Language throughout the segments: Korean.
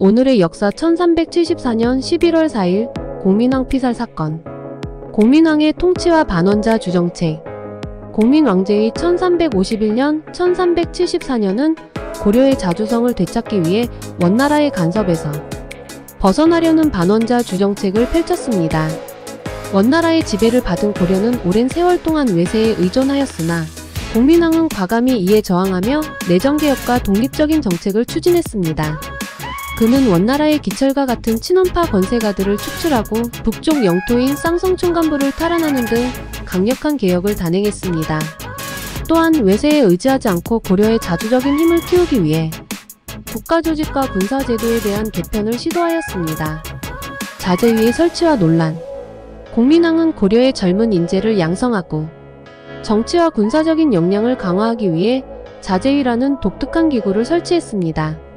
오늘의 역사 1374년 11월 4일 공민왕 피살 사건. 공민왕의 통치와 반원자 주정책. 공민왕제의 1351년 1374년은 고려의 자주성을 되찾기 위해 원나라의 간섭에서 벗어나려는 반원자 주정책을 펼쳤습니다. 원나라의 지배를 받은 고려는 오랜 세월 동안 외세에 의존하였으나 공민왕은 과감히 이에 저항하며 내정개혁과 독립적인 정책을 추진했습니다. 그는 원나라의 기철과 같은 친원파 권세가들을 축출하고 북쪽 영토인 쌍성총관부를 탈환하는 등 강력한 개혁을 단행했습니다. 또한 외세에 의지하지 않고 고려의 자주적인 힘을 키우기 위해 국가조직과 군사제도에 대한 개편을 시도하였습니다. 자제위의 설치와 논란. 공민왕은 고려의 젊은 인재를 양성하고 정치와 군사적인 역량을 강화하기 위해 자제위라는 독특한 기구를 설치했습니다.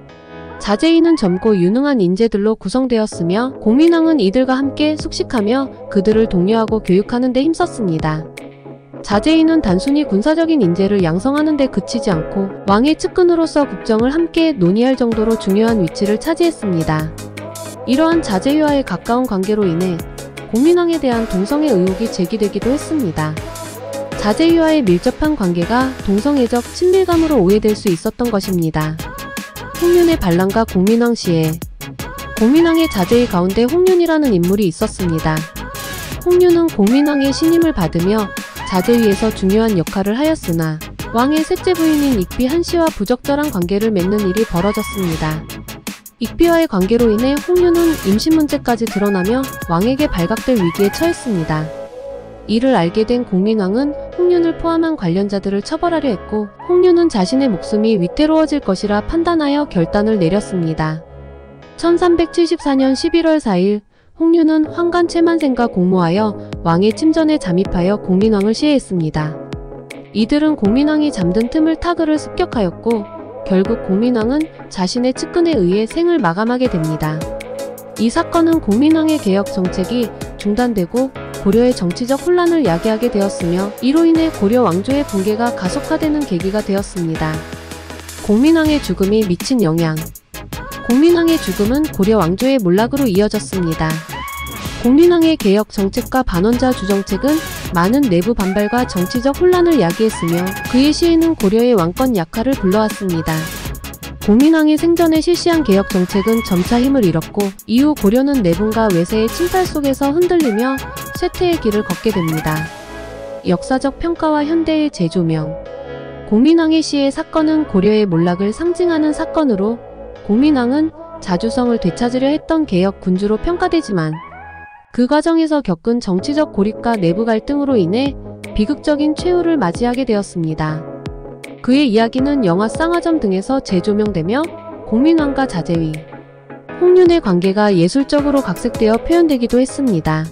자제위는 젊고 유능한 인재들로 구성되었으며 공민왕은 이들과 함께 숙식하며 그들을 독려하고 교육하는 데 힘썼습니다. 자제위는 단순히 군사적인 인재를 양성하는 데 그치지 않고 왕의 측근으로서 국정을 함께 논의할 정도로 중요한 위치를 차지했습니다. 이러한 자제위와의 가까운 관계로 인해 공민왕에 대한 동성애 의혹이 제기되기도 했습니다. 자제위와의 밀접한 관계가 동성애적 친밀감으로 오해될 수 있었던 것입니다. 홍윤의 반란과 공민왕 시에. 공민왕의 자제위 가운데 홍윤이라는 인물이 있었습니다. 홍윤은 공민왕의 신임을 받으며 자제위에서 중요한 역할을 하였으나 왕의 셋째 부인인 익비 한씨와 부적절한 관계를 맺는 일이 벌어졌습니다. 익비와의 관계로 인해 홍윤은 임신 문제까지 드러나며 왕에게 발각될 위기에 처했습니다. 이를 알게 된 공민왕은 홍윤을 포함한 관련자들을 처벌하려 했고 홍윤은 자신의 목숨이 위태로워질 것이라 판단하여 결단을 내렸습니다. 1374년 11월 4일 홍윤은 황관 최만생과 공모하여 왕의 침전에 잠입하여 공민왕을 시해했습니다. 이들은 공민왕이 잠든 틈을 타그를 습격하였고 결국 공민왕은 자신의 측근에 의해 생을 마감하게 됩니다. 이 사건은 공민왕의 개혁 정책이 중단되고 고려의 정치적 혼란을 야기하게 되었으며 이로 인해 고려 왕조의 붕괴가 가속화되는 계기가 되었습니다. 공민왕의 죽음이 미친 영향. 공민왕의 죽음은 고려 왕조의 몰락으로 이어졌습니다. 공민왕의 개혁 정책과 반원자 주정책은 많은 내부 반발과 정치적 혼란을 야기했으며 그의 시해는 고려의 왕권 약화를 불러왔습니다. 공민왕이 생전에 실시한 개혁 정책은 점차 힘을 잃었고 이후 고려는 내분과 외세의 침탈 속에서 흔들리며 쇠퇴의 길을 걷게 됩니다. 역사적 평가와 현대의 재조명. 공민왕의 시해 사건은 고려의 몰락을 상징하는 사건으로 공민왕은 자주성을 되찾으려 했던 개혁 군주로 평가되지만 그 과정에서 겪은 정치적 고립과 내부 갈등으로 인해 비극적인 최후를 맞이하게 되었습니다. 그의 이야기는 영화 쌍화점 등에서 재조명되며 공민왕과 자제위, 홍윤의 관계가 예술적으로 각색되어 표현되기도 했습니다.